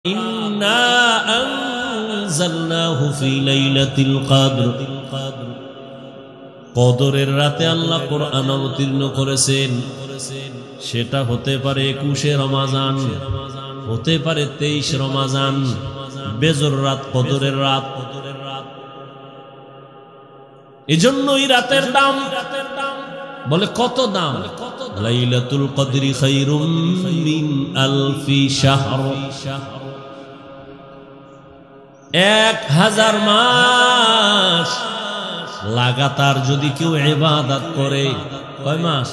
ইন্না আনজালনাহু ফি লাইলাতিল কদর, কদরের রাতে আল্লাহ কোরআন অবতীর্ণ করেছেন। সেটা হতে পারে 21 রমজান, হতে পারে 23 রমজান, বেজর রাত, কদরের রাত। এজন্য এই রাতের দাম বলে কত দাম, লাইলাতুল কদরি খায়রুম মিন আলফি শাহর, 1000 মাস লাগাতার যদি কেউ ইবাদত করে। কয় মাস?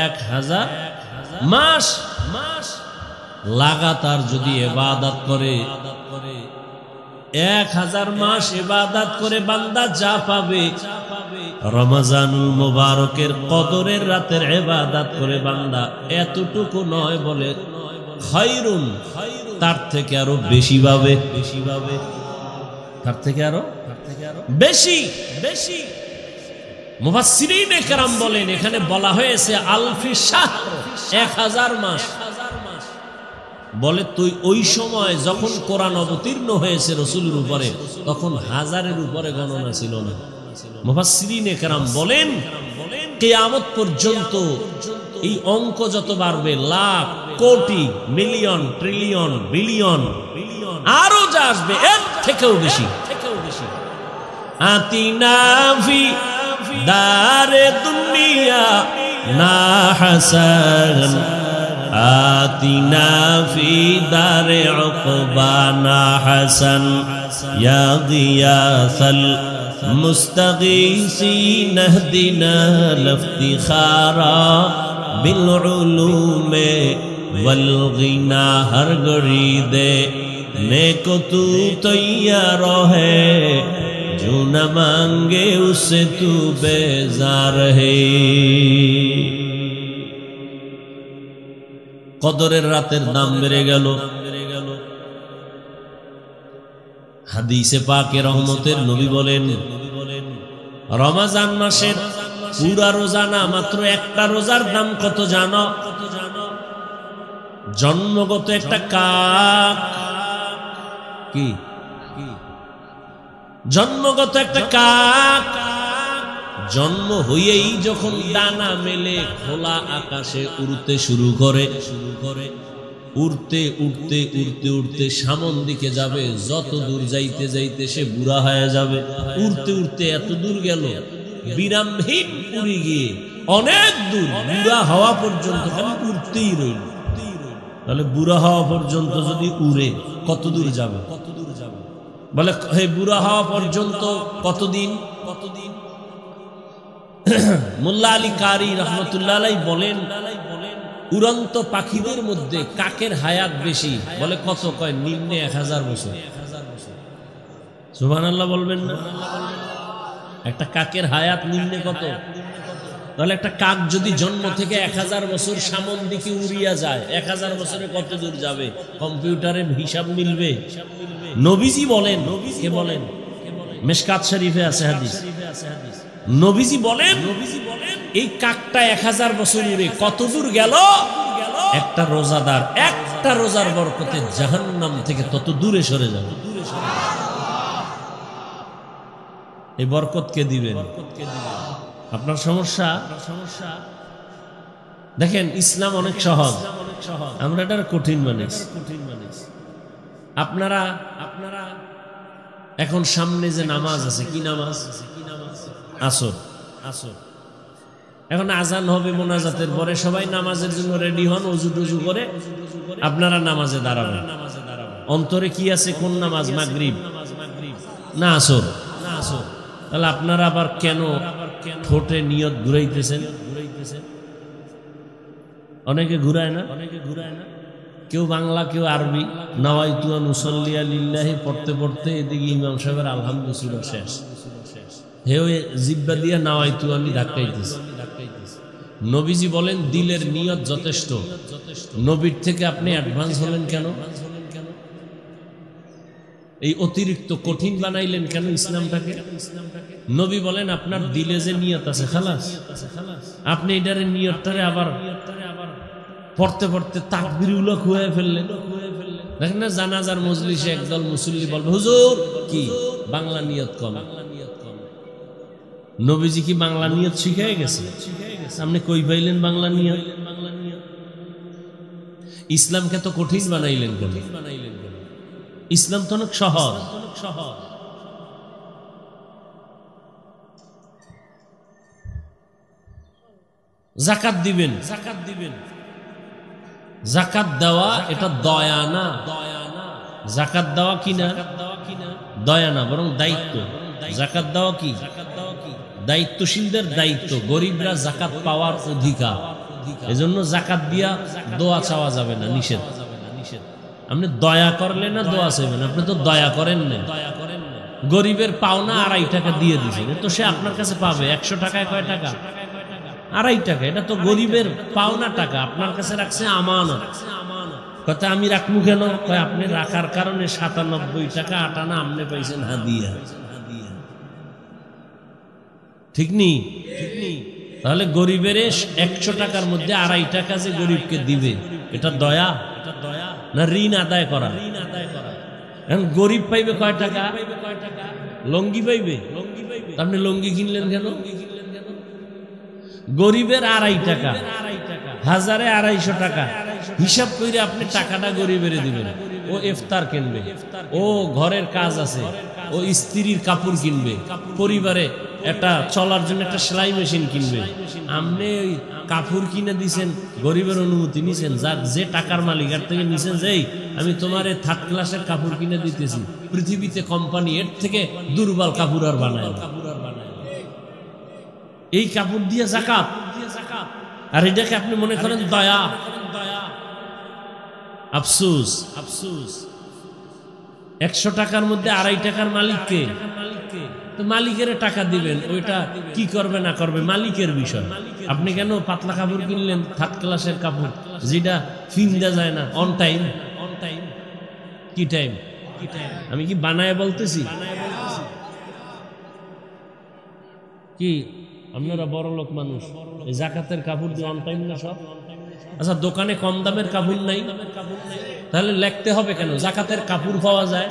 1000 মাস লাগাতার যদি ইবাদত করে, 1000 মাস ইবাদত করে বান্দা যা পাবে, রমজানুল মুবারকের কদরের রাতের ইবাদত করে বান্দা এতটুকু নয়, বলে খায়রুন, তার থেকে আরো বেশি পাবে, তার থেকে আরো বেশি। মুফাসসিরিনে কেরাম বলেন এখানে বলা হয়েছে আলফি শাহর, 1000 মাস। বলে তুই ওই সময় যখন কোরআন অবতীর্ণ হয়েছে রাসূলের উপরে, তখন 1000-এর উপরে গণনা ছিল না। মুফাসসিরিনে কেরাম বলেন কিয়ামত পর্যন্ত এই অঙ্ক যত বাড়বে, লাখ, কোটি, মিলিয়ন, ট্রিলিয়ন, বিলিয়ন, আরো যা আসবে এর থেকেও বেশি। আতিনা ফি দারে দুনিয়া না হাসান, আতিনা ফি দারে উকবা না হাসান, ইয়া গিয়াসাল মুস্তাগীসিন ইহদিনা লিফতিখারা বিল উলুমে ওয়াল গিনা, হর ঘড়ি দে নেকো তু তৈয়ার है, जो न मांगे उससे तू बेजार है। কদরের রাতের দাম বেড়ে গেল। হাদিসে পাকে রহমতের নবী বলেন, রমজান মাসের পুরা রোজা না, মাত্র একটা রোজার দাম কত জানো? জন্মগত একটা কাক, কি জন্মগত একটা কাক জন্ম হইয়েই যখন ডানা মেলে খোলা আকাশে উড়তে শুরু করে, উড়তে উড়তে উড়তে উড়তে সামন দিকে যাবে, যত দূর যাইতে যাইতে সে বুড়া হয়ে যাবে। উড়তে উড়তে এত দূর গেল, বিরামহীন উড়ে গিয়ে অনেক দূর, বুড়া হওয়া পর্যন্ত খালি উড়তেই রইল। তাহলে বুড়া হওয়া পর্যন্ত যদি উড়ে কত দূর যাবে? বলে হে বুড়া হওয়া পর্যন্ত কতদিন? মোল্লা আলী কারি রহমতুল্লাহ আলাইহি বলেন, উড়ন্ত পাখিদের মধ্যে কাকের হায়াত বেশি। বলে কত? কয় নিম্নে 1000 বছর। সুবহানাল্লাহ বলবেন না? একটা কাকের হায়াত নিম্নে কত? তাহলে একটা কাক যদি জন্ম থেকে 1000 বছর সামন দিকে উড়িয়া যায়, 1000 বছরে কত দূর যাবে? কম্পিউটারে হিসাব মিলবে? নবীজি বলেন, কে বলেন? মিশকাত শরীফে আছে হাদিস। নবীজি বলেন এই কাকটা 1000 বছর উড়ে কত দূর গেল? একটা রোজাদার একটা রোজার বরকতে জাহান্নাম থেকে তত দূরে সরে যাবে। এই বরকত কে দিবেন? আপনার সমস্যা? দেখেন ইসলাম অনেক সহজ, আমরা এটা কঠিন বানাইছি। আপনারা এখন সামনে যে নামাজ আছে, কি নামাজ? আসর। এখন আজান হবে মোনাজাতের পরে, সবাই নামাজের জন্য রেডি হন, ওযু টুজু করে আপনারা নামাজে দাঁড়াবেন। অন্তরে কি আছে? কোন নামাজ? মাগরিব না আসর? তাহলে আপনারা আবার কেন ঠোঁটে নিয়ত ঘুরাইতেছেন? অনেকে ঘুরায় না, কেউ বাংলা কেউ আরবি। নাওয়াইতু আন উসাল্লিয়া লিল্লাহি পড়তে পড়তে এদিকে ইমাম সাহেবের আলহামদুলিল্লাহ শেষ, হেও জিব্বা দিয়া নাওয়াইতু আনি ধাক্কাইতেছে। নবীজি বলেন দিলের নিয়ত যথেষ্ট। নবীর থেকে আপনি অ্যাডভান্স হলেন কেন? এই অতিরিক্ত কঠিন বানাইলেন কেন ইসলামটাকে? নবী বলেন আপনার দিলে যে নিয়ত আছে খালাস, আপনি এটারে নিয়তটারে আবার পড়তে পড়তে তাকবীরুল্লাহ খুঁয়ে ফেললেন। দেখেন না জানাজার মজলিসে একদল মুসল্লি বলবে হুজুর কি বাংলা নিয়ত কম। নবীজি কি বাংলা নিয়ত শিখাই গেছে? আপনি কই পাইলেন বাংলা নিয়ত? ইসলামকে তো কঠিন বানাইলেন কেন? ইসলাম তো অনেক সহজ। জাকাত দিবেন, জাকাত দেওয়া এটা দয়া না। জাকাত দেওয়া কি না? দয়া না, বরং দায়িত্ব। জাকাত দেওয়া কি? দায়িত্বশীলদের দায়িত্ব। গরিবরা জাকাত পাওয়ার অধিকার। এজন্য জাকাত দিয়া দোয়া চাওয়া যাবে না, নিষেধ। আপনি দয়া করলে না দোয়া চাইবেন? আপনি তো দয়া করেন না। গরিবের পাওনা 2.5 টাকা দিয়ে দিয়েছেন, তো সে আপনার কাছে পাবে 100 টাকায় কয় টাকা? 2.5 টাকা। এটা তো গরিবের পাওনা টাকা, আপনার কাছে রাখছে আমানত। কথা আমি রাখবো কেন? আপনি রাখার কারণে 97 টাকা 8 আনা আপনি পাইছেন হাদিয়া। ঠিক নি? তাহলে গরিবের 100 টাকার মধ্যে 2.5 টাকা যে গরিবকে দিবে, এটা দয়া না ঋণ আদায় করা? এখন গরিব পাইবে কয় টাকা? লঙ্গি পাইবে। আপনি লঙ্গি কিনলেন কেন? গরিবের 2.5 টাকা, 1000-এ 250 টাকা হিসাব করে আপনি টাকাটা গরিবের দিবেন। ও ইফতার কিনবে, ও ঘরের কাজ আছে, ও স্ত্রীর কাপড় কিনবে, পরিবারে একটা চলার জন্য একটা সেলাই মেশিন কিনবে। আপনি ওই কাপড় কিনে দিছেন, গরিবের অনুমতি নিছেন, যার যে টাকার মালিক এর থেকে নিছেন, যেই আমি তোমার 3rd ক্লাসের কাপড় কিনে দিতেছি। পৃথিবীতে কোম্পানি এর থেকে দুর্বল কাপড় আর বানায় না। এই কাপড় দিয়ে জাকাত, আর এটাকে আপনি মনে করেন দয়া। আফসোস, 100 টাকার মধ্যে 2.5 টাকার মালিককে, তো মালিকের টাকা দিবেন, ওইটা কি করবে না করবে মালিকের বিষয়। আপনি কেন পাতলা কাপড় কিনলেন 3rd ক্লাসের কাপড়, যেটা ফিন্দা যায় না অন টাইম? কি টাইম? আমি কি বানায় বলতেছি? কি আপনারা বড় লোক মানুষ, এই জাকাতের কাপড় দিয়ে অন টাইম না সব? আচ্ছা, দোকানে কম দামের কাপড় নাই, তাহলে লিখতে হবে কেন জাকাতের কাপড় পাওয়া যায়?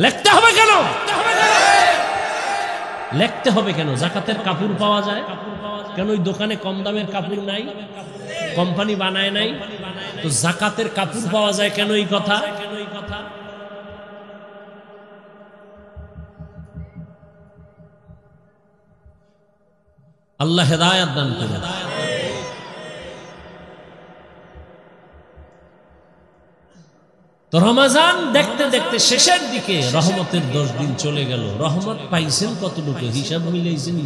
লিখতে হবে কেন? লিখতে হবে কেন জাকাতের কাপড় পাওয়া যায়? কেন ওই দোকানে কম দামের কাপড় নাই? কোম্পানি বানায় নাই? তো জাকাতের কাপড় পাওয়া যায় কেন? এই কথা আল্লাহ হেদায়েত দান করুন। তো রমজান দেখতে দেখতে শেষের দিকে রহমতের 10 দিন চলে গেল। রহমত পাইছেন কতটুকু হিসাব মিলাইছেন?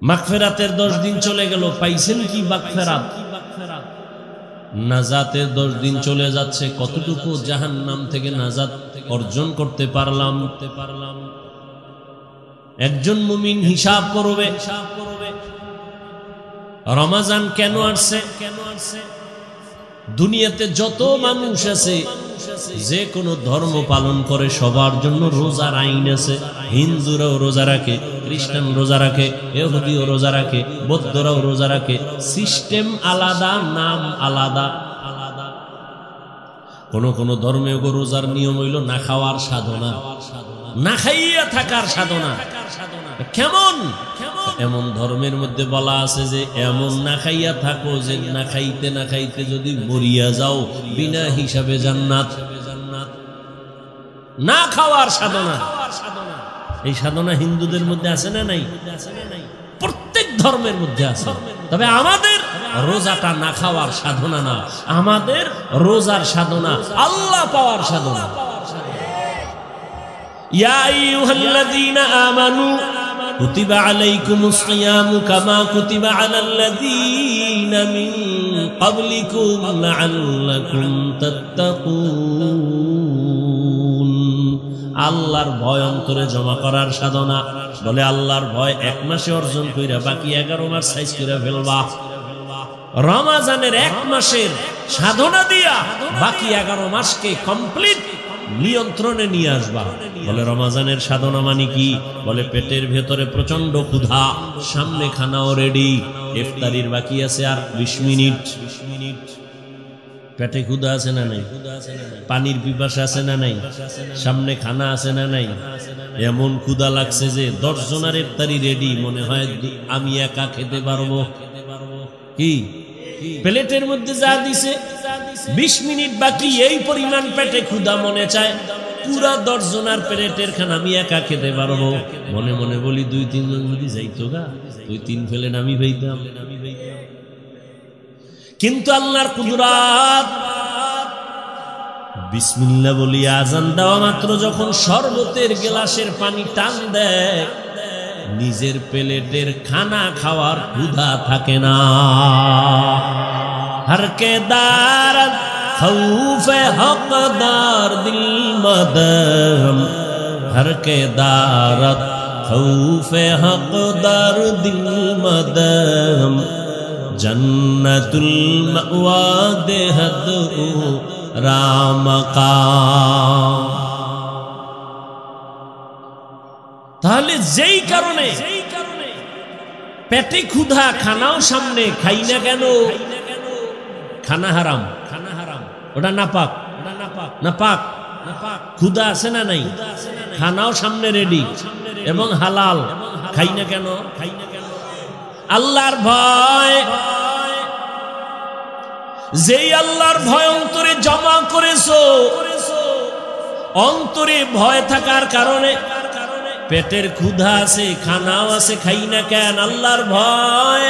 মাগফিরাতের 10 দিন চলে গেল, পাইছেন কি মাগফিরাত? নাজাতের 10 দিন চলে যাচ্ছে, কতটুকু জাহান্নাম থেকে নাজাত অর্জন করতে পারলাম? একজন মুমিন হিসাব করবে রমজান কেন আসছে। দুনিয়াতে যত মানুষ আছে, যে কোনো ধর্ম পালন করে, সবার জন্য রোজার আইন আছে। হিন্দুরাও রোজা রাখে, খ্রিস্টান রোজা রাখে, ইহুদিও রোজা রাখে, বৌদ্ধরাও রোজা রাখে। সিস্টেম আলাদা, নাম আলাদা। কোন ধর্মে রোজার নিয়ম হইল না খাওয়ার সাধনা, না খাইয়া থাকার সাধনা। কেমন? এমন ধর্মের মধ্যে বলা আছে যে এমন না খাইয়া থাকো যে না খাইতে যদি মরিয়া যাও বিনা হিসাবে জান্নাত। না খাওয়ার সাধনা, এই সাধনা হিন্দুদের মধ্যে আছে না নাই? প্রত্যেক ধর্মের মধ্যে আছে। তবে আমাদের রোজাটা না খাওয়ার সাধনা না, আমাদের রোজার সাধনা আল্লাহ পাওয়ার সাধনা। ইয়া আইয়ুহাল্লাযীনা আমানু কুতিবা আলাইকুমুস সিয়ামু কামা কুতিবা আলাল্লাযীনা মিন ক্বাবলিকুম লাআল্লাকুম তাত্তাকুন। আল্লাহর ভয় অন্তরে জমা করার সাধনা। বলে আল্লাহর ভয় 1 মাসে অর্জন কইরা বাকি 11 মাস সাইজ করে ফেলবা। রমজানের 1 মাসের সাধনা দিয়া বাকি 11 মাসকে কমপ্লিট নিয়ন্ত্রণে নিয়ে আসবা। বলে রমজানের সাধনা মানে কি? বলে পেটের ভেতরে প্রচন্ড ক্ষুধা, সামনে খানাও রেডি, ইফতারির বাকি আছে আর 20 মিনিট। পেটে ক্ষুধা আছে না নাই? পানির পিপাসা আছে না নাই? সামনে খানা আছে না নাই? এমন ক্ষুধা লাগছে যে 10 জনের ইফতারি রেডি, মনে হয় আমি একা খেতে পারবো। কি প্লেটের মধ্যে যা দিছে 20 মিনিট বাকি, এই পরিমাণ পেটে ক্ষুধা, মনে চায় পুরা 10 জনের প্লেটের খানা আমি একা খেতে পারবো। মনে মনে বলি 2-3 জন যদি যাইতো গা, 2-3 প্লেট আমি পাইতাম। কিন্তু আল্লাহর কুদরত, বিসমিল্লাহ বলি আজান দেওয়া মাত্র যখন শরবতের গ্লাসের পানি টান দেয়, নিজের প্লেটের খানা খাওয়ার ক্ষুধা থাকে না। हर के दारत खौफे हकदार दिल मदम, हर के दारत खौफे हकदार दिल मदम, जन्नतुल मअवा देहद रामकाम। তাহলে যেই কারণে পেটে ক্ষুধা, খানাও সামনে, খাই না কেন? খানা হারাম, ওটা নাপাক, নাপাক। ক্ষুধা আছে না নাই? খানাও সামনে রেডি এবং হালাল, খাই না কেন? আল্লাহর ভয়, যেই আল্লাহর ভয় অন্তরে জমা করেছো, অন্তরে ভয় থাকার কারণে পেটের ক্ষুধা আছে, খানাও আছে, খাই না কেন? আল্লাহর ভয়।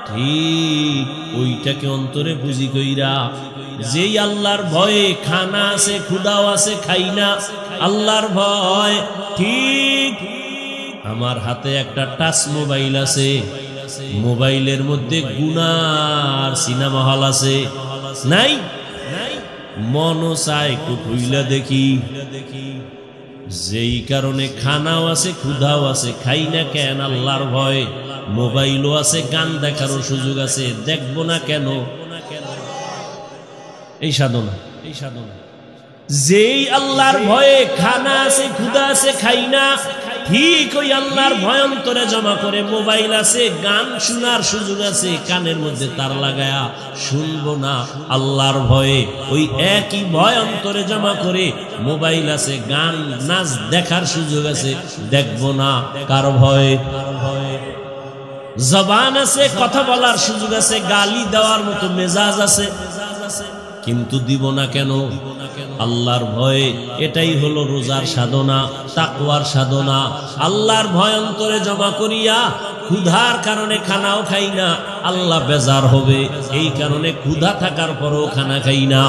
ঠিক ওইটাকে অন্তরে বুঝি কইরা, যেই আল্লাহর ভয়ে খানা আছে, ক্ষুধাও আছে, খাই না, আল্লাহর ভয়। ঠিক আমার হাতে একটা টাচ মোবাইল আছে, মোবাইলের মধ্যে গুনার সিনেমা হল আছে, নাই? মনও চায় খুইলা দেখি। যেই কারণে খানাও আছে, ক্ষুধাও আছে, খাই না কেন? আল্লাহর ভয়। মোবাইলও আছে, গান দেখারও সুযোগ আছে, দেখবো না কেন? এই সাধনা, এই সাধনা। যেই আল্লাহর ভয়ে খানা আছে, ক্ষুধা আছে, খাই না, ঠিক ওই আল্লাহর ভয় অন্তরে জমা করে মোবাইল আছে, গান শোনার সুযোগ আছে, কানের মধ্যে তার লাগায়া শুনবো না, আল্লাহর ভয়ে ওই একই ভয় অন্তরে জমা করে মোবাইল আছে, গান নাচ দেখার সুযোগ আছে, দেখবো না, কার ভয়ে? জবান আছে, কথা বলার সুযোগ আছে, গালি দেওয়ার মতো মেজাজ আছে, কিন্তু দিব না কেন? আল্লাহর ভয়ে। এটাই হলো রোজার সাধনা, তাকওয়ার সাধনা। আল্লাহর ভয় অন্তরে জমা করিয়া, ক্ষুধার কারণে খানাও খাই না, আল্লাহ বেজার হবে, এই কারণে ক্ষুধা থাকার পরও খানা খাই না।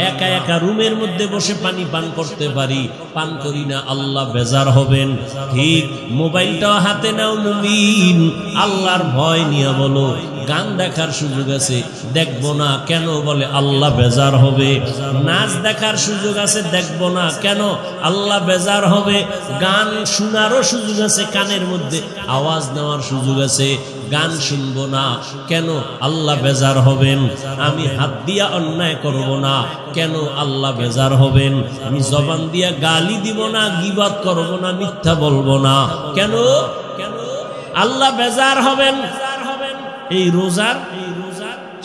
একা একা রুমের মধ্যে বসে পানি পান করতে পারি, পান করি না, আল্লাহ বেজার হবেন। ঠিক মোবাইলটাও হাতে নাও মুমিন, আল্লাহর ভয় নিয়ে বলো, গান দেখার সুযোগ আছে, দেখবো না কেন? বলে আল্লাহ বেজার হবে। নাচ দেখার সুযোগ আছে, দেখবো না কেন? আল্লাহ বেজার হবে। গান শোনারও সুযোগ আছে, কানের মধ্যে আওয়াজ নেওয়ার সুযোগ আছে, গান শুনবো না কেন? আল্লাহ বেজার হবেন। আমি হাত দিয়া অন্যায় করব না কেন? আল্লাহ বেজার হবেন। আমি জবান দিয়া গালি দিব না, গীবত করব না, মিথ্যা বলবো না কেন? আল্লাহ বেজার হবেন। এই রোজার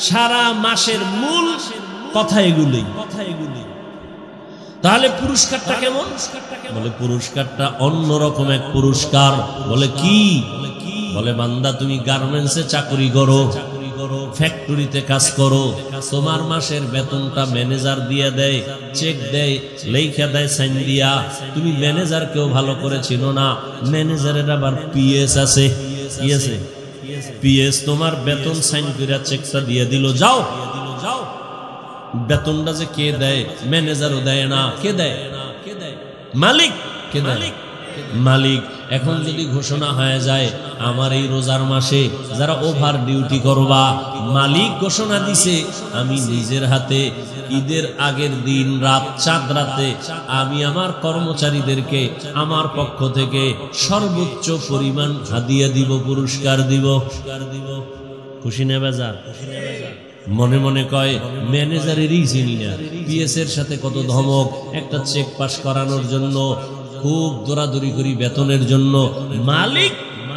সারা মাসের মূল কথা এগুলি। তাহলে পুরস্কারটা কেমন? বলে পুরস্কারটা অন্যরকম এক পুরস্কার। বলে কি? বলে বান্দা তুমি গার্মেন্টসে চাকরি করো, ফ্যাক্টরিতে কাজ করো, তোমার মাসের বেতনটা ম্যানেজার দিয়ে দেয়, চেক দেয়, লেখা দেয় সাইন দিয়া। তুমি ম্যানেজারকেও ভালো করে চিনো না, ম্যানেজারের আবার পিএস আছে। কি আছে? পিএস তোমার বেতন সাইন করে চেকটা দিয়ে দিল, যাও। বেতনটা যে কে দেয়? ম্যানেজারও দেয় না। কে দেয়? মালিক। কে দেয়? মালিক। এখন যদি ঘোষণা হয়ে যায় আমার এই রোজার মাসে যারা ওভার ডিউটি করবা, মালিক ঘোষণা দিছে আমি নিজের হাতে ঈদের আগের দিন রাত, চাঁদ রাতে আমি আমার কর্মচারীদেরকে আমার পক্ষ থেকে সর্বোচ্চ পরিমাণ হাদিয়া দিব, পুরস্কার দিব। খুশি না বেজার? মনে মনে কয় ম্যানেজারেরই চিনি না, পিএস এর সাথে কত ধমক, একটা চেক পাস করানোর জন্য খুব দৌড়াদৌড়ি করি বেতনের জন্য। মালিক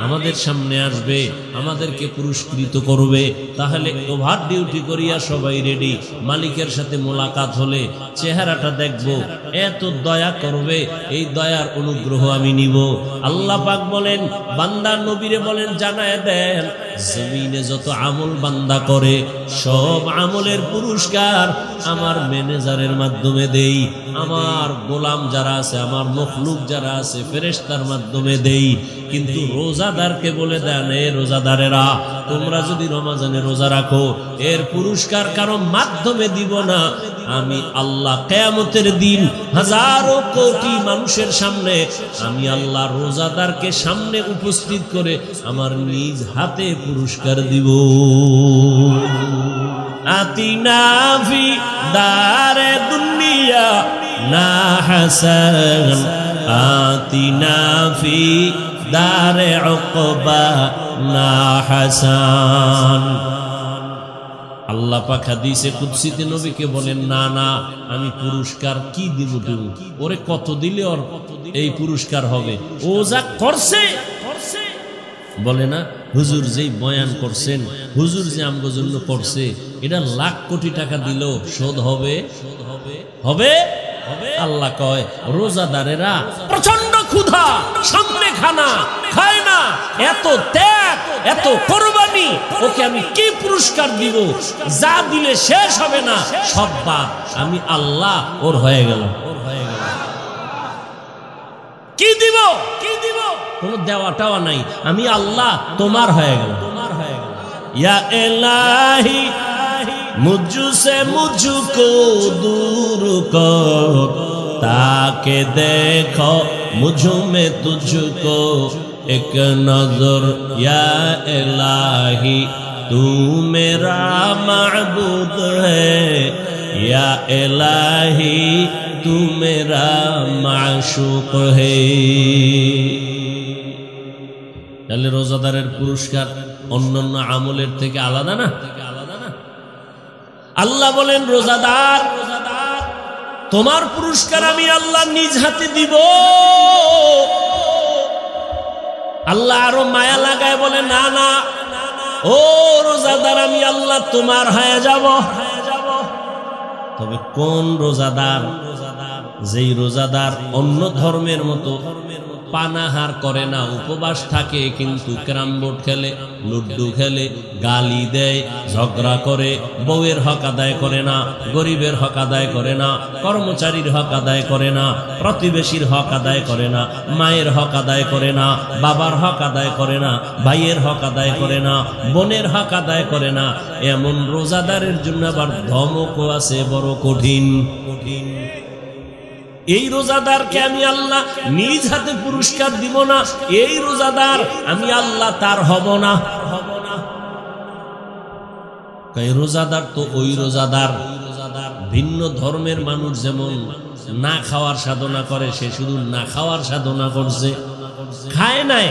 আমাদের সামনে আসবে, আমাদেরকে পুরস্কৃত করবে। তাহলে ওভার ডিউটি করিয়া সবাই রেডি। মালিকের সাথে মোলাকাত হলে চেহারাটা দেখব, এত দয়া করবে, এই দয়ার অনুগ্রহ আমি নিব। আল্লাহ পাক বলেন, বান্দা নবীরে বলেন জানায় দেন, জমিনে যত আমল বান্দা করে সব আমলের পুরস্কার আমার ম্যানেজারের মাধ্যমে দেই, আমার গোলাম যারা আছে, আমার মখলুক যারা আছে ফেরেশতার মাধ্যমে দেই। কিন্তু রোজাদারকে বলে দেন, এ রোজাদারেরা, তোমরা যদি রমজানে রোজা রাখো এর পুরস্কার কারো মাধ্যমে দিব না, আমি আল্লাহ কিয়ামতের দিন হাজারো কোটি মানুষের সামনে আমি আল্লাহ রোজাদারকে সামনে উপস্থিত করে আমার নিজ হাতে পুরস্কার দিব। আতিনা ফি দারে দুনিয়া না হাসান, আতিনা ফি দারে উকবা না হাসান। আল্লাহ পাক হাদিসে কুদসিতে নবীকে বলেন, না না, আমি পুরস্কার কি দিব তুমি, ওরে কত দিলে ওর এই পুরস্কার হবে। ও যা করছে বলে না, হুজুর যেই বয়ান করছেন, হুজুর যে আমগো জন্য করছে, এটা লাখ কোটি টাকা দিলেও শোধ হবে হবে হবে। আল্লাহ কয়, রোজাদারেরা প্রচন্ড ক্ষুধা, সামনে খানা খায় না, এত ত্যাগ, এত কোরবানি, ওকে আমি কি পুরস্কার দিব? যা দিলে শেষ হবে না, সব বাদ, আমি আল্লাহ ওর হয়ে গেল। কি দিব? কি দিব? কোনো দেওয়াটাও নাই, আমি আল্লাহ তোমার হয়ে গেল। ইয়া ইলাহি মুঝসে মুঝকো दूर कर, ताके देखो मुझ में तुझको एक नजर। या इलाही तू मेरा माबूद है, या इलाही तू मेरा माशूक है। তাহলে রোজাদারের পুরস্কার অন্যান্য আমলের থেকে আলাদা না? আল্লাহ বলেন, রোজাদার, তোমার পুরস্কার আমি আল্লাহ নিজ হাতে দিব। আল্লাহ আরো মায়া লাগায় বলে, না না, ও রোজাদার, আমি আল্লাহ তোমার হয়ে যাব। তবে কোন রোজাদার? যেই রোজাদার অন্য ধর্মের মতো পানাহার করে না, উপবাস থাকে, কিন্তু ক্যারাম বোর্ড খেলে, লুড্ডু খেলে, গালি দেয়, ঝগড়া করে, বউয়ের হক আদায় করে না, গরিবের হক আদায় করে না, কর্মচারীর হক আদায় করে না, প্রতিবেশীর হক আদায় করে না, মায়ের হক আদায় করে না, বাবার হক আদায় করে না, ভাইয়ের হক আদায় করে না, বোনের হক আদায় করে না, এমন রোজাদারের জন্য আবার ধমকও আছে বড় কঠিন। এই রোজাদারকে আমি আল্লাহ নিজ হাতে পুরস্কার দিব না, এই রোজাদার আমি আল্লাহ তার হব না। রোজাদার তো ওই রোজাদার, ভিন্ন ধর্মের মানুষ যেমন না খাওয়ার সাধনা করে, সে শুধু না খাওয়ার সাধনা করছে, খায় নাই,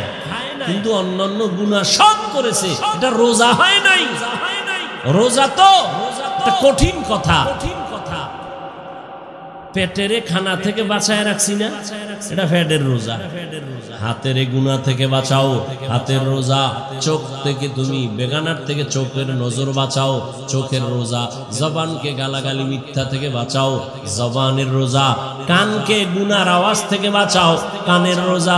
কিন্তু অন্যান্য গুনাহ সব করেছে, এটা রোজা হয় নাই। রোজা তো একটা কঠিন কথা। পেটের খানা থেকে বাঁচায় রাখছি না, এটা পেটের রোজা। হাতের গুনাহ থেকে বাঁচাও, হাতের রোজা। চোখ থেকে তুমি বেগানার থেকে চোখের নজর বাঁচাও, চোখের রোজা। জবানকে গালাগালি মিথ্যা থেকে বাঁচাও, জবানের রোজা। কানকে গুনার আওয়াজ থেকে বাঁচাও, কানের রোজা।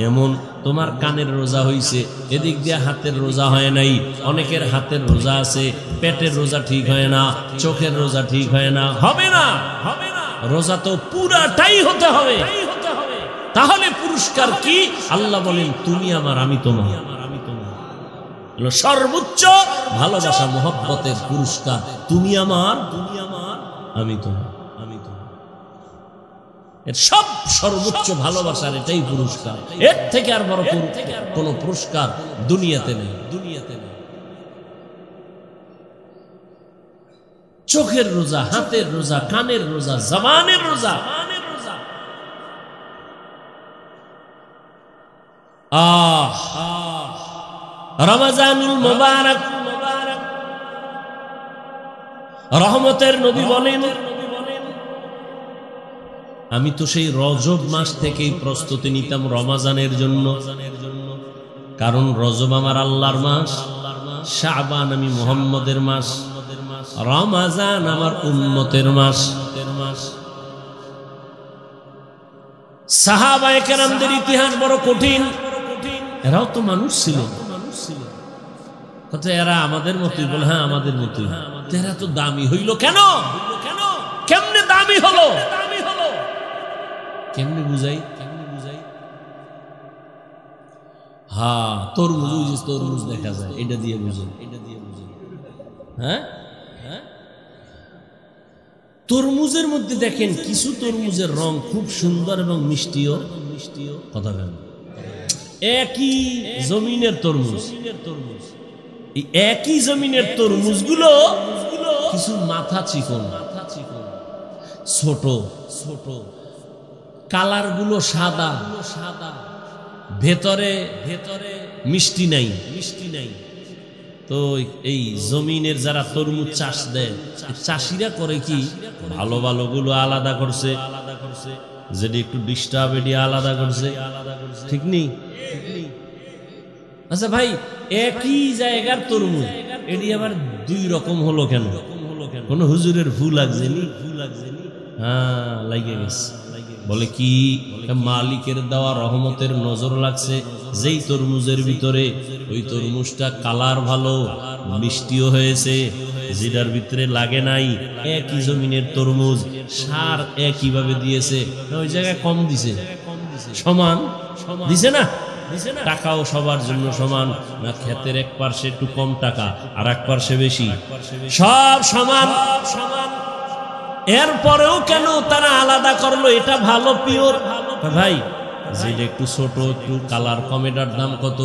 এমন তোমার কানের রোজা হইছে, এদিক দিয়ে হাতের রোজা হয় নাই। অনেকের হাতের রোজা আছে, পেটের রোজা ঠিক হয় না, চোখের রোজা ঠিক হয় না, হবে না। রোজা তো পুরাটাই হতে হবে। তাহলে পুরস্কার কি? আল্লাহ বলেন, তুমি আমার, আমি তোমার। সর্বোচ্চ ভালোবাসা, মহব্বতের পুরস্কার, তুমি আমার, আমি তোমার। সব সর্বোচ্চ ভালোবাসার এটাই পুরস্কার। এর থেকে আর বড় কোন পুরস্কার দুনিয়াতে নেই। চোখের রোজা, হাতের রোজা, কানের রোজা, জবানের রোজা। রমজানুল মুবারক, রহমতের নবী বলেন, আমি তো সেই রজব মাস থেকেই প্রস্তুতি নিতাম রমজানের জন্য। কারণ রজব আমার আল্লাহর মাস, শাবান আমি মুহাম্মদের মাস, রমাজান আমার উম্মতের মাস। সাহাবায়ে কেরামদের ইতিহাস বড় কঠিন, এরাও তো মানুষ ছিল। কত এরা আমাদের মতই? বলে হ্যাঁ আমাদের মতই। এরা তো দামি হইল কেন? কেমনে দামি হলো? কেমনে বুঝাই? হ্যাঁ তরমুজ দেখা যায়, এটা দিয়ে বুঝেন। হ্যাঁ, তরমুজের মধ্যে দেখেন কিছু তরমুজের রং খুব সুন্দর এবং মিষ্টিও। কথা কেন? একই জমিনের তরমুজ, একই জমিনের তরমুজগুলো কিছু মাথা চিকন, ছোট ছোট, কালার গুলো সাদা, ভেতরে মিষ্টি নাই। তো এই জমিনের যারা তরমুজ চাষ দেয়, চাষিরা করে কি, ভালো ভালো গুলো আলাদা করছে, যেটা একটু ডিস্টার্ব এটি আলাদা করছে, ঠিক নেই? আচ্ছা ভাই, একই জায়গার তরমুজ এটি আবার দুই রকম হলো কেন? কোন হুজুরের ভুল লাগছেনি? হ্যাঁ লাগে গেছে। বলে কি, মালিকের দেওয়া রহমতের নজর লাগছে যেই তরমুজের ভিতরে, ওই তরমুজটা কালার ভালো, মিষ্টিও হয়েছে, যেটার ভিতরে লাগে নাই। একই জমিনের তরমুজ, সার একই ভাবে দিয়েছে, ওই জায়গায় কম দিছে, সমান দিছে না? টাকাও সবার জন্য সমান না? ক্ষেতের এক পার্শ্বে একটু কম টাকা, আর এক পার্শ্বে বেশি, সব সমান। এরপরেও কেন তারা আলাদা করলো? এটা ভালো পিওর। ভাই যেটা একটু ছোট, একটু কালার কম, এটার দাম কত?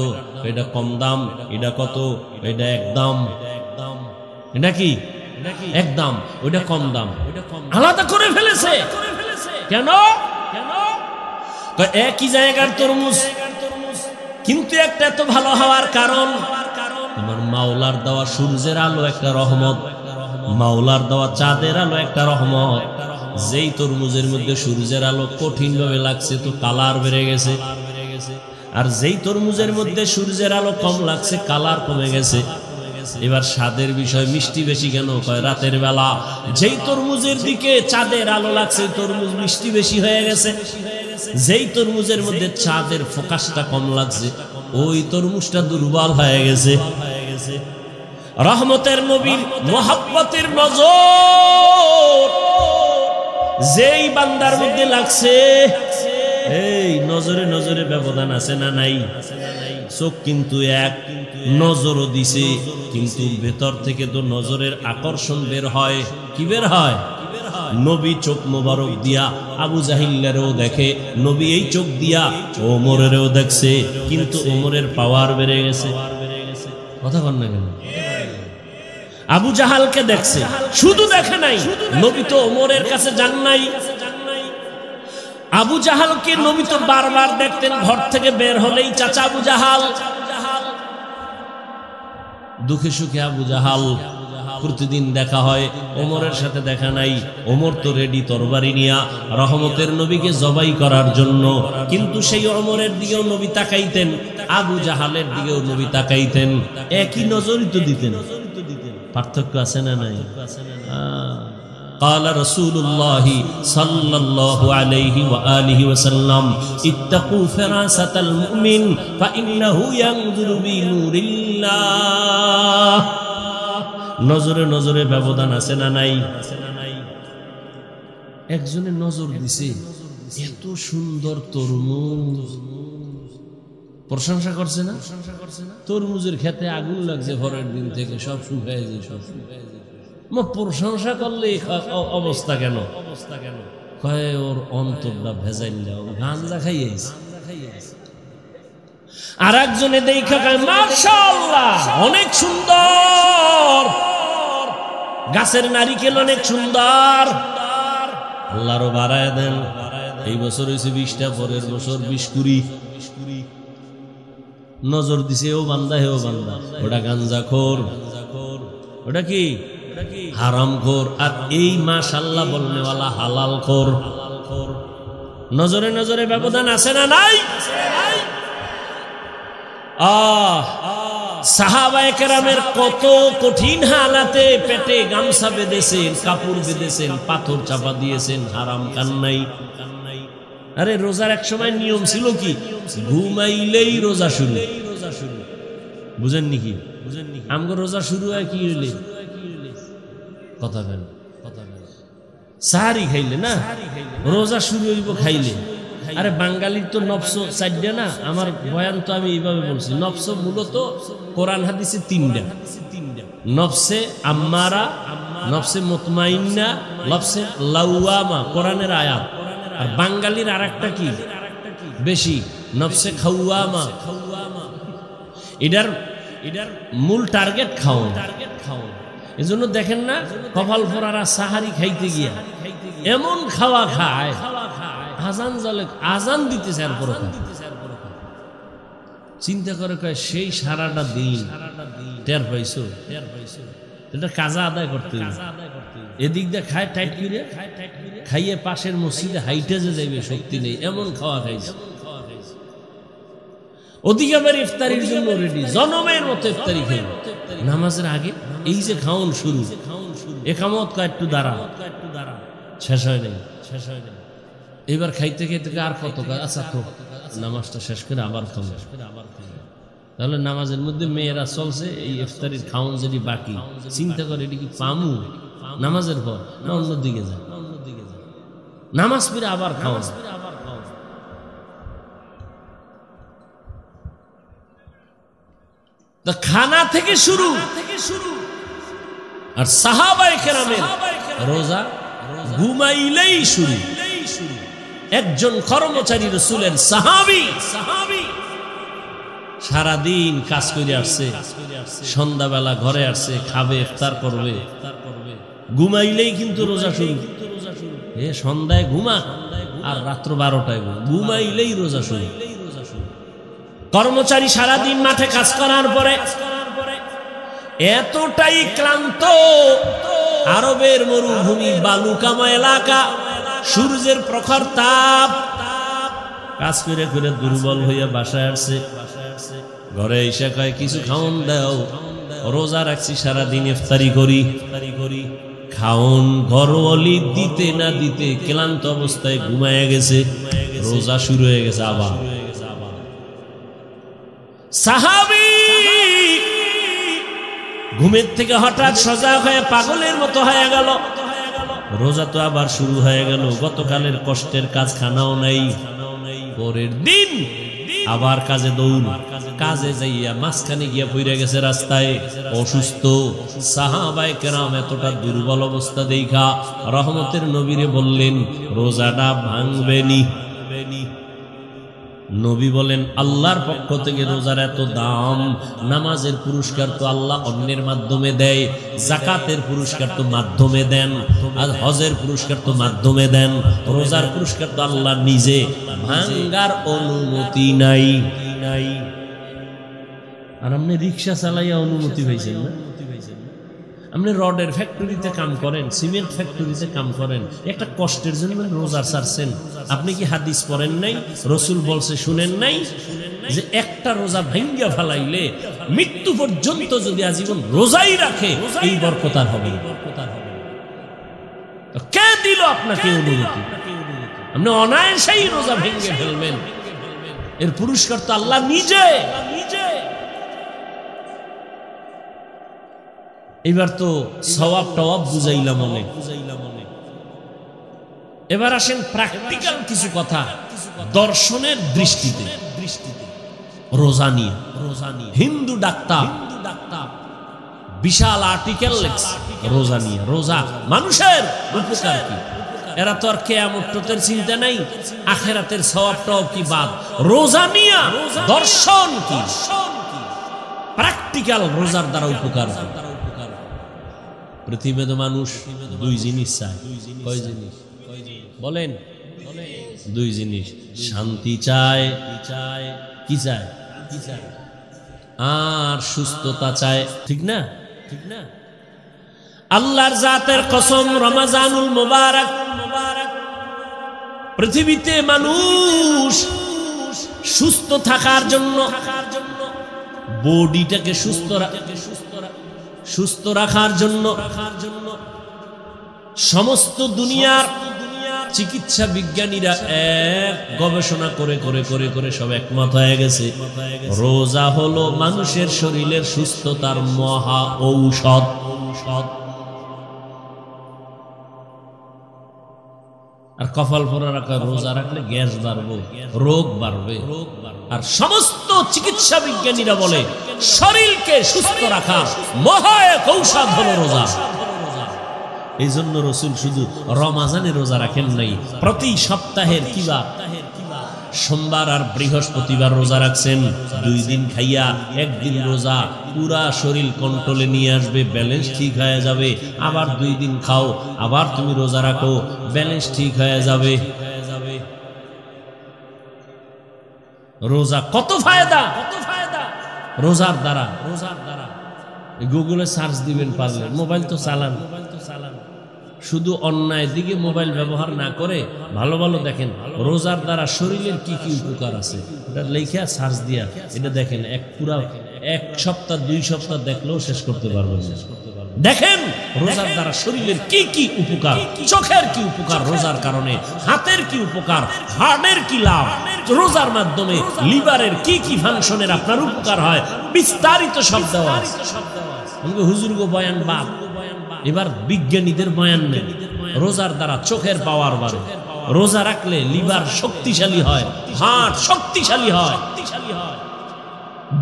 এটা কম দাম। এটা কত? এটা একদম। এটা কি একদম? ওইটা কম দাম, আলাদা করে ফেলেছে কেন? একই জায়গার তরমুজ, কিন্তু একটা এত ভালো হওয়ার কারণ আমার মাওলার দেওয়া সূর্যের আলো একটা রহমত, মাওলার দেওয়া চাঁদের আলো একটা রহমত। যেই তরমুজের মধ্যে সূর্যের আলো কঠিন ভাবে লাগছে, তো কালার বেড়ে গেছে। আর যেই তরমুজের মধ্যে সূর্যের আলো কম লাগছে, কালার কমে গেছে। এবার স্বাদের বিষয়, মিষ্টি বেশি কেন? কয় রাতের বেলা যেই তরমুজের দিকে চাঁদের আলো লাগছে, তরমুজ মিষ্টি বেশি হয়ে গেছে। যেই তরমুজের মধ্যে চাঁদের ফোকাসটা কম লাগছে, ওই তরমুজটা দুর্বল হয়ে গেছে। রহমতের নবীর মোহাব্বতের নজর যেই বান্দার মধ্যে লাগছে, এই নজরে নজরে ব্যবধান আছে না নাই? চোখ কিন্তু এক, নজরও দিছে, কিন্তু ভেতর থেকে তো নজরের আকর্ষণ বের হয়। কি বের হয়? নবী চোখ মোবারক দিয়া আবু জাহিলেরও দেখে, নবী এই চোখ দিয়া ওমরেরও দেখছে, কিন্তু ওমরের পাওয়ার বেড়ে গেছে। কথা বল না কেন? আবু জাহালকে দেখছে, শুধু দেখে নাই, নবী তো ওমরের কাছে যান নাই। আবু জাহালকে নবী তো বারবার দেখতেন, ঘর থেকে বের হলেই চাচা আবু জাহাল। দুঃখে সুখে আবু জাহাল প্রতিদিন দেখা হয়, ওমরের সাথে দেখা নাই। ওমর তো রেডি তরবারি নিয়া রহমতের নবীকে জবাই করার জন্য, কিন্তু সেই ওমরের দিকেও নবী তাকাইতেন, আবু জাহালের দিকেও নবী তাকাইতেন, একই নজরই তো দিতেন। পার্থক্য আছে না নাই? قال رسول الله صلى الله عليه وآله وسلم اتقوا فراسة المؤمن فإنه ينظر بنور الله। নজরে নজরে ব্যবধান আছে না নাই? একজনে নজর দিছে, এত সুন্দর তরমুজ, প্রশংসা করছে না? তরমুজের খেতে আগুন লাগছে পরের দিন থেকে, সব শুকায় যায়, সব শুকায় যায়। প্রশংসা করলে অবস্থা কেন? কয় ওর অন্তরটা ভেজাইল, গাঞ্জা খাইয়েছে। আর একজনে দেখা কয় মাশাআল্লাহ অনেক সুন্দর, গাছের নারিকেল অনেক সুন্দর, আল্লাহরও বাড়ায় দেন। এই বছর হয়েছে 20টা, পরের বছর 20-20। নজর দিছে ও বান্দা, হেও বান্দা, ওটা গাঞ্জাখোর, ওটা কি হারামখোর। আর এই মাশাআল্লাহ বলনেওয়ালা হালালখোর। নজরে নজরে ব্যবধান আছে না নাই? সাহাবায়ে কেরামের কত কঠিন হালাতে পেটে গামছা বেঁধেছেন, কাপড় বেঁধেছেন, পাথর চাপা দিয়েছেন, হারাম খান নাই। আরে রোজার এক সময় নিয়ম ছিল কি, ঘুমাইলেই রোজা শুরু। বুঝেন নাকি? আমগো রোজা শুরু হয় কি হইলে, কথা বলেন, সাহারি খাইলে না রোজা শুরু হইব খাইলে। আরে বাঙালির তো নফস চারটা না, আমার বয়ান তো আমি এইভাবে বলছি। নফস মূলত কোরআন হাদিসে তিনটা, নফসে আম্মারা, নফসে মুতমাইন্না, নফসে লাওয়ামা, কোরআনের আয়াত। আর বাঙালির আরেকটা কি বেশি, নফসে খাওয়ামা। এটার মূল টার্গেট খাওয়া। এজন্য দেখেন না কপাল ফোরারা সাহারি খাইতে গিয়া এমন খাওয়া খায়, আজান জলে আজান দিতেছে আর পরে চিন্তা করে কয় সেই সারাটা দিন টের পাইছো, এটা কাজা আদায় করতে। এদিক দিয়ে খায় টাইট করে, খাইয়ে পাশের মসজিদে হাইটে যে যাইবে শক্তি নেই, এমন খাওয়া খাইছে। ওদিকে আবার ইফতারির জন্য রেডি, জনমের মতো ইফতারি খাইবে নামাজের আগে। এই যে খাওন শুরু, একামত কয় একটু দাঁড়া, শেষ হয় নাই। এবার খাইতে খাইতে আর কত, আচ্ছা তো নামাজটা শেষ করে আবার খাবো। তাহলে নামাজের মধ্যে মেয়েরা চলছে, এই ইফতারির খাওন যদি বাকি, চিন্তা করে এটা কি পামু নামাজের পর না অন্যদিকে যায়, নামাজ পড়ে আবার খাওয়া। খানা থেকে শুরু। আর সাহাবায়ে কেরামের রোজা ঘুমাইলেই শুরু। একজন কর্মচারী রাসূলের সাহাবী সারাদিন কাজ করে আসছে, সন্ধ্যাবেলা ঘরে আসছে, খাবে, ইফতার করবে, ঘুমাইলেই কিন্তু রোজা শুরু। সন্ধ্যায় ঘুমা আর রাত্র 12টায় ঘুমাইলেই রোজা শুরু। কর্মচারী সারাদিন মাঠে কাজ করার পরে এতটাই ক্লান্ত, আরবের মরুভূমি, বালুকাময় এলাকা, সূর্যের প্রখর তাপ, কাজ করে করে দুর্বল হইয়া বাসায় আসছে। ঘরে এসে কয় কিছু খাওন দাও, রোজা রাখছি সারাদিন, ইফতারি করি। খাওন ঘরওয়ালি দিতে না দিতে ক্লান্ত অবস্থায় ঘুমায় গেছে, রোজা শুরু হয়ে গেছে আবার। সাহাবী ঘুমের থেকে হঠাৎ সজাগ হয়ে পাগলের মতো হয়ে গেল, রোজা তো আবার শুরু হয়ে গেল। গতকালের কষ্টের কাজ খানাও নাই, পরের দিন আবার কাজে দৌড়। কাজে যাইয়া মাঝখানে গিয়া পড়ে গেছে রাস্তায়, অসুস্থ। সাহাবায়ে কেরাম এতটা দুর্বল অবস্থা দেখা রহমতের নবীরে বললেন রোজাটা ভাঙবেনি। নবী বলেন আল্লাহর পক্ষ থেকে রোজার এত দাম, নামাজের পুরস্কার তো আল্লাহ অন্যের মাধ্যমে দেয়, যাকাতের পুরস্কার তো মাধ্যমে দেন, আর হজের পুরস্কার তো মাধ্যমে দেন, রোজার পুরস্কার তো আল্লাহ নিজে, ভাঙ্গার অনুমতি নাই। আর আপনি রিক্সা চালাইয়া অনুমতি পাইছেন না? আপনি রডের ফ্যাক্টরিতে কাম করেন, সিমেন্ট ফ্যাক্টরিতে কাম করেন, একটা কষ্টের জন্য রোজা ছাড়ছেন। আপনি কি হাদিস পড়েন নাই? রাসূল বলছে শুনেন নাই যে একটা রোজা ভাঙ্গা ফেলাইলে মৃত্যু পর্যন্ত যদি আজীবন রোজাই রাখে এই বরকত আর হবে। কে দিল আপনাকে অনুমতি? আপনি অনায়াসেই রোজা ভেঙে ফেলবেন, এর পুরস্কার তো আল্লাহ নিজে। এবার তো সওয়াব টওয়াব বুঝাইলাম অনেক, এবার আসেন প্র্যাকটিক্যাল কিছু কথা দর্শনের দৃষ্টিতে রোজা নিয়ে। হিন্দু ডাক্তার বিশাল আর্টিকেল লেখছে রোজা নিয়ে, রোজা মানুষের উপকার কি। এরা তো আর কিয়ামতের চিন্তা নাই, আখিরাতের সওয়াব টওয়াব কি বাদ, রোজা নিয়ে দর্শন কি, প্র্যাকটিক্যাল রোজার দ্বারা উপকার। পৃথিবীতে মানুষ দুই জিনিস চায়। কয় জিনিস বলেন? দুই জিনিস, শান্তি চায়, কি চায়, আর সুস্থতা চায়। ঠিক না? আল্লাহর জাতের কসম, রমজানুল মুবারক, পৃথিবীতে মানুষ সুস্থ থাকার জন্য বডিটাকে সুস্থ রাখার জন্য সমস্ত দুনিয়ার চিকিৎসা বিজ্ঞানীরা এক গবেষণা করে করে করে করে সব একমত হয়ে গেছে, রোজা হলো মানুষের শরীরের সুস্থতার মহা ঔষধ। আর কপাল পরা রাখা, রোজা রাখলে গ্যাস বাড়বে, রোগ বাড়বে। আর সমস্ত চিকিৎসা বিজ্ঞানীরা বলে শরীরকে সুস্থ রাখা মহা এক ঔষধ হলো রোজা। এই জন্য রসুল শুধু রমাজানে রোজা রাখেন নাই, প্রতি সপ্তাহের কিবা সোমবার আর বৃহস্পতিবার রোজা রাখছেন। 2 দিন খাইয়া 1 দিন রোজা, পুরা শরীর কন্ট্রোলে নিয়ে আসবে, ব্যালেন্স ঠিক হয়ে যাবে। আবার 2 দিন খাও, আবার তুমি রোজা রাখো, ব্যালেন্স ঠিক হয়ে যাবে। রোজা কত ফায়দা রোজার দ্বারা। গুগলে সার্চ দিবেন, পারলে মোবাইল তো চালান। শুধু অন্যায় দিকে মোবাইল ব্যবহার না করে ভালো ভালো দেখেন রোজার দ্বারা শরীরের কি কি উপকার আছে, এটা লেখা সার্চ দিয়া এটা দেখেন। পুরা 1 সপ্তাহ 2 সপ্তাহ দেখলেও শেষ করতে পারবেন না। দেখেন রোজার দ্বারা শরীরের কি কি উপকার, চোখের কি উপকার রোজার কারণে, হাতের কি উপকার, হার্টের কি লাভ, রোজার মাধ্যমে লিভারের কি কি ফাংশনের আপনার উপকার হয়, বিস্তারিত সব দেওয়া আছে। হুজুর গো বয়ান বাদ, এবার বিজ্ঞানীদের বয়ান নেই। রোজার দ্বারা চোখের পাওয়ার বাড়ে, রোজা রাখলে লিভার শক্তিশালী হয়, হার্ট শক্তিশালী হয়,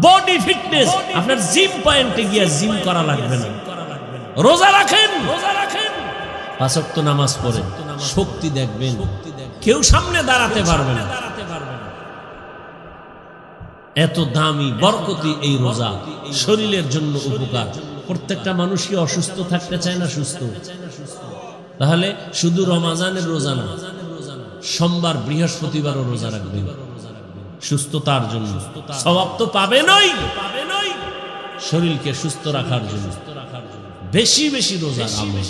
বডি ফিটনেস। আপনার জিম পয়েন্টে গিয়ে জিম করা লাগবে না। রোজা রাখেন, 5 ওয়াক্ত নামাজ পড়ে শক্তি দেখবেন, কেউ সামনে দাঁড়াতে পারবে না। এত দামি বরকতি এই রোজা, শরীরের জন্য উপকার। প্রত্যেকটা মানুষই অসুস্থ থাকতে চায় না, সুস্থ। তাহলে শুধু রমাজানের রোজা না, সোমবার বৃহস্পতিবারও রোজা রাখবেন সুস্থতার জন্য। সওয়াব তো পাবেনই, শরীরকে সুস্থ রাখার জন্য বেশি বেশি রোজা আমল,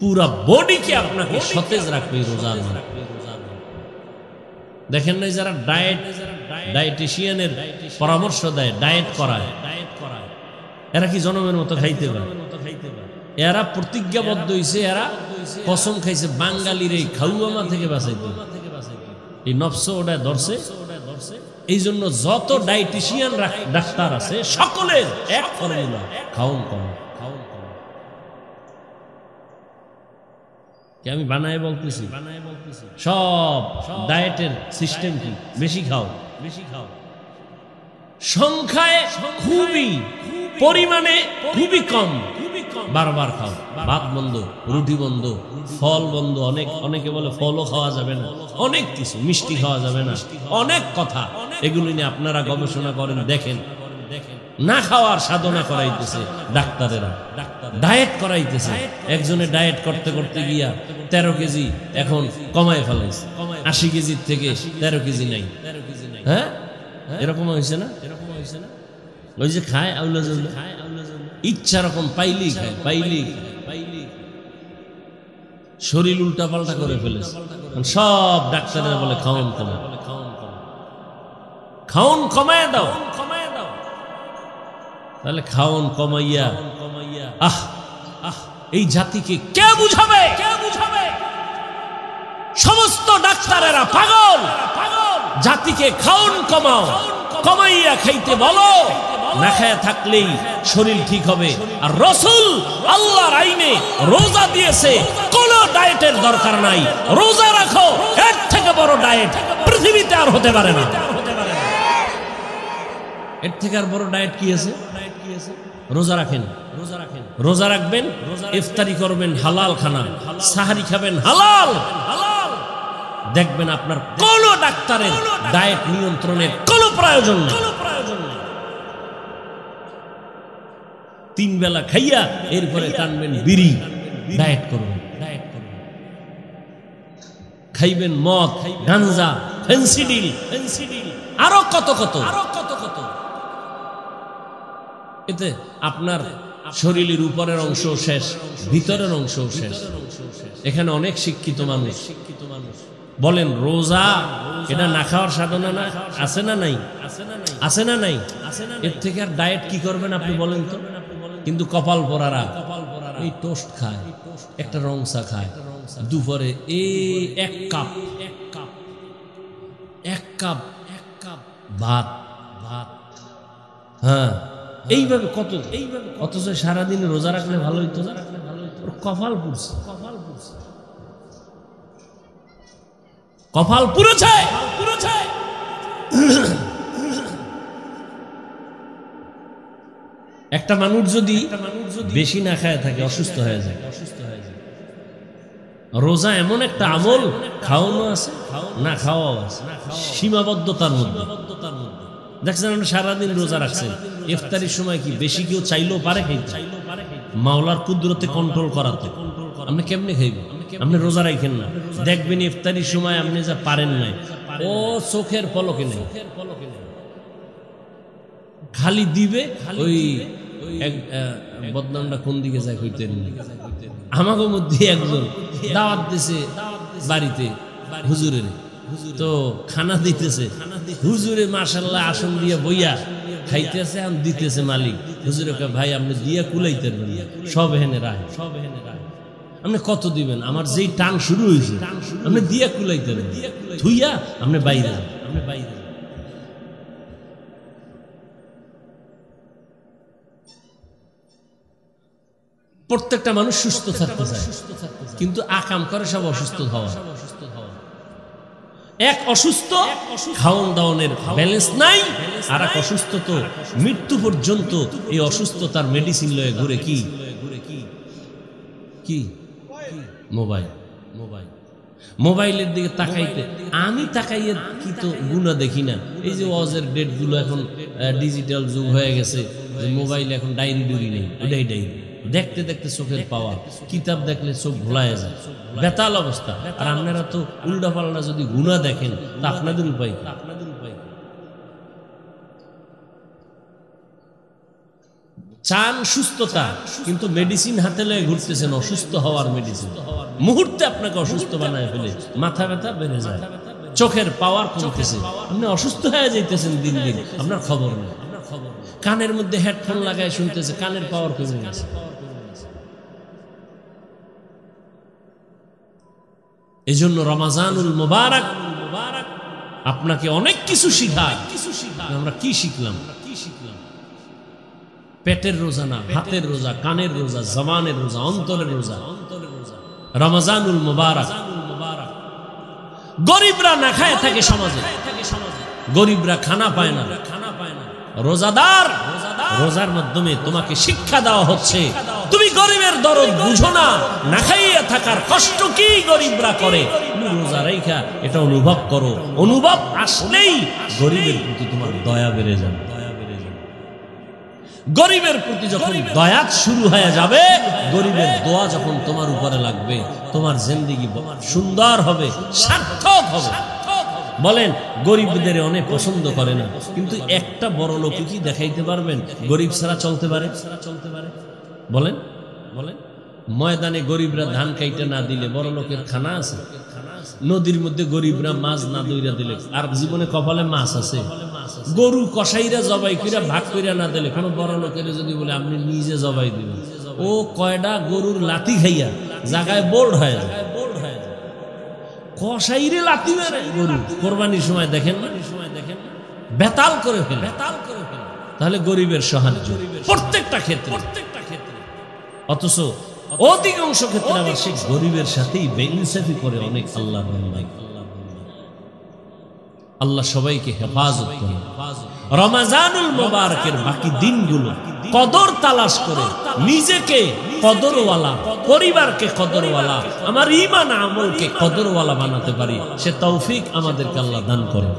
পুরা বডিকে আপনাকে সতেজ রাখবে রোজার মানে। দেখেন নাই যারা ডায়েটিশিয়ানের পরামর্শ দেয়, ডায়েট করায়, এরা কি জনমের মতো খাইতে পারে? এরা প্রতিজ্ঞাবদ্ধ হয়েছে, এরা কসম খাইছে বাঙালির এই খাউয়ামা থেকে বাঁচাইতে। এই নফস ওটা ধরছে। এই জন্য যত ডায়েটিশিয়ান ডাক্তার আছে সকলের এক ফর্মুলা, খাওন কম। আমি বানায় বলতেছি, সব ডায়েটের সিস্টেম কি? বেশি খাও, সংখ্যায় খুবই, পরিমাণে খুবই কম, বারবার খাও। ভাত বন্ধ, রুটি বন্ধ, ফল বন্ধ। অনেকে বলে ফলও খাওয়া যাবে না, অনেক কিছু, মিষ্টি খাওয়া যাবে না, অনেক কথা। এগুলি নিয়ে আপনারা গবেষণা করেন, দেখেন। না খাওয়ার সাধনা করাইতেছে ডাক্তারেরা, ডায়েট করাইতেছে। একজনে ডায়েট করতে করতে গিয়া 13 কেজি এখন কমায় ফেলাইছে, 80 কেজির থেকে 13 কেজি নাই। হ্যাঁ, এরকম হয়েছে না? ওই যে খায় আউলা জৌলা, ইচ্ছা রকম পাইলেই খায়, পাইলেই শরীর উল্টা পাল্টা করে ফেলেছে। সব ডাক্তারেরা বলে খাওন কমায়, খাওন কমায় দাও। তাহলে খাওন কমাইয়া এই জাতিকে কে বুঝাবে? সমস্ত ডাক্তারেরা পাগল। জাতিকে খাওন কমাও, কমাইয়া খাইতে বলো। না খায়া থাকলেই শরীর ঠিক হবে। আর রাসূল আল্লাহর আইনে রোজা দিয়েছে, কোন ডায়েটের দরকার নাই। রোজা রাখো, এর থেকে বড় ডায়েট পৃথিবীতে আর হতে পারে না। এর থেকে আর বড় ডায়েট কি আছে? রোজা রাখেন, রোজা রাখবেন, ইফতারি করবেন হালাল খানা, সাহারি খাবেন হালাল। দেখবেন আপনার কোন ডাক্তারের ডায়েট নিয়ন্ত্রণের কোনো প্রয়োজন নেই। 3 বেলা খাইয়া এরপরে টানবেন বিড়ি, ডায়েট করবেন। খাইবেন মদ, গাঞ্জা, ফেন্সিডিল, আরো কত কত। এতে আপনার শরীরের উপরের অংশ শেষ, ভিতরের অংশ শেষ। এখানে অনেক শিক্ষিত মানুষ বলেন রোজা এটা না খাওয়ার সাধনা না, আছে না নাই? আছে না নাই? এর থেকে আর ডায়েট কি করবেন আপনি বলেন তো? কিন্তু কপাল পরারা এই টোস্ট খায়, একটা রং চা খায়, দুপুরে এক কাপ ভাত, হ্যাঁ এইভাবে কত, অথচ সারাদিন রোজা রাখলে ভালো হইতো না? কপাল পুড়ছে, কপাল পুড়েছে। একটা মানুষ যদি বেশি না খায় থাকে অসুস্থ হয়ে যায়। রোজা এমন একটা আমল, খাওয়ানো আছে না খাওয়াও আছে, সীমাবদ্ধতার মধ্যে। দেখছেন আমরা সারাদিন রোজা রাখছেন, ইফতারির সময় কি বেশি কেউ চাইলেও পারে খাইতে? মাওলার কুদরতে কন্ট্রোল করাতে আপনি কেমনে খাইবেন? আপনি রোজা রাখেন না, দেখবেন ইফতারির সময় আপনি যা পারেন নাই ও চোখের পলকে নেই, খালি দিবে। ওই বদনামটা কোন দিকে যায় কইতেন না। আমাকে মধ্যে একজন দাওয়াত দিছে বাড়িতে হুজুরের, তো খানা দিতেছে হুজুরে মাশাআল্লাহ আসন দিয়ে বইয়া খাইতেছে, আম দিতেছে মালিক। হুজুরে কয় ভাই আপনি দিয়া কুলাইতে পারবেন, সব হেনে রায়, আপনি কত দিবেন? আমার যেই টান শুরু হয়েছে আপনি দিয়া কুলাইতে পারবেন, থুইয়া আপনি বাইরে যান। প্রত্যেকটা মানুষ সুস্থ থাকতে চায়, কিন্তু আকাম করে সব অসুস্থ হওয়া। এক অসুস্থ খাওন দাওনের ব্যালেন্স নাই, আর এক অসুস্থ তো মৃত্যু পর্যন্ত এই অসুস্থতার মেডিসিন লয়ে ঘুরে। কি কি মোবাইলের দিকে তাকাইতে, আমি তাকাইয়ে কি তো গুণা দেখি না। এই যে ওয়াজের ডেট গুলো এখন ডিজিটাল যুগ হয়ে গেছে, যে মোবাইল এখন ডায়েরি ডুরি নেই, ওটাই ডায়েরি। দেখতে দেখতে চোখের পাওয়া, কিতাব দেখলে চোখ ভোলায় যায়, বেতাল অবস্থা। আর আপনারা তো উল্টা পাল্টা যদি গুনাহ দেখেন তা আপনাদের উপায়। চান সুস্থতা, কিন্তু মেডিসিন হাতে লয়ে ঘুরতেছেন অসুস্থ হওয়ার মেডিসিন। মুহূর্তে আপনাকে অসুস্থ বানায় ফেলে, মাথা ব্যথা বেড়ে যায়, চোখের পাওয়ার কমতেছে, আপনি অসুস্থ হয়ে যাইতেছেন দিন দিন, আপনার খবর নেই। কানের মধ্যে হেডফোন লাগায় শুনতেছে, কানের পাওয়ার কমে গেছে। এজন্য রমাজানুল মুবারক আপনাকে অনেক কিছু শিখায়। আমরা কি শিখলাম? পেটের রোজা না, হাতের রোজা, কানের রোজা, জবানের রোজা, অন্তরের রোজা। রমাজানুল মুবারক। গরিবরা না খায় থাকে সমাজে, গরিবরা খানা পায় না। রোজাদার, রোজার মাধ্যমে তোমাকে শিক্ষা দেওয়া হচ্ছে, তুমি গরিবের দরদ বুঝো না, না খাইয়া থাকার কষ্ট কি গরিবরা করে, তুমি রোজা রাইখা এটা অনুভব করো। অনুভব আসলেই গরিবের প্রতি তোমার দয়া বেড়ে যাবে। গরিবের প্রতি যখন দয়া শুরু হয়ে যাবে, গরিবের দোয়া যখন তোমার উপরে লাগবে, তোমার জিন্দেগি সুন্দর হবে, সার্থক হবে। বলেন গরিবদের অনেক পছন্দ করে না, কিন্তু একটা বড় লোক কি দেখাইতে পারবেন গরিব ছাড়া চলতে পারে? বলেন বলেন ময়দানে গরিবরা ধান খাইতে না দিলে বড় লোকের খানা আছে? নদীর মধ্যে গরিবরা মাছ না দইরা দিলে আর জীবনে কপালে মাছ আছে? গরু কসাইরা জবাই কইরা ভাগ কইরা না দিলে কোনো বড় লোকের যদি বলে আপনি নিজে জবাই দিবেন, ও কয়টা গরুর লাথি খাইয়া জায়গায় বোল্ড হয়ে যায়। কসাইরে লাথি মেরে গরু কোরবানির সময় দেখেন না, বেতাল করে ফেলে। তাহলে গরিবের সাহায্য প্রত্যেকটা ক্ষেত্রে, অথচ অধিকাংশ ক্ষেত্রে আবার সে গরিবের সাথেই বেইনসাফি করে অনেক। আল্লাহ আল্লাহ সবাইকে হেফাজত করে। রমাজানুল মুবারকের বাকি দিনগুলো কদর তালাশ করে নিজেকে কদরওয়ালা, পরিবারকে কদরওয়ালা, আমার ঈমান আমলকে কদরওয়ালা বানাতে পারি, সে তৌফিক আমাদেরকে আল্লাহ দান করে।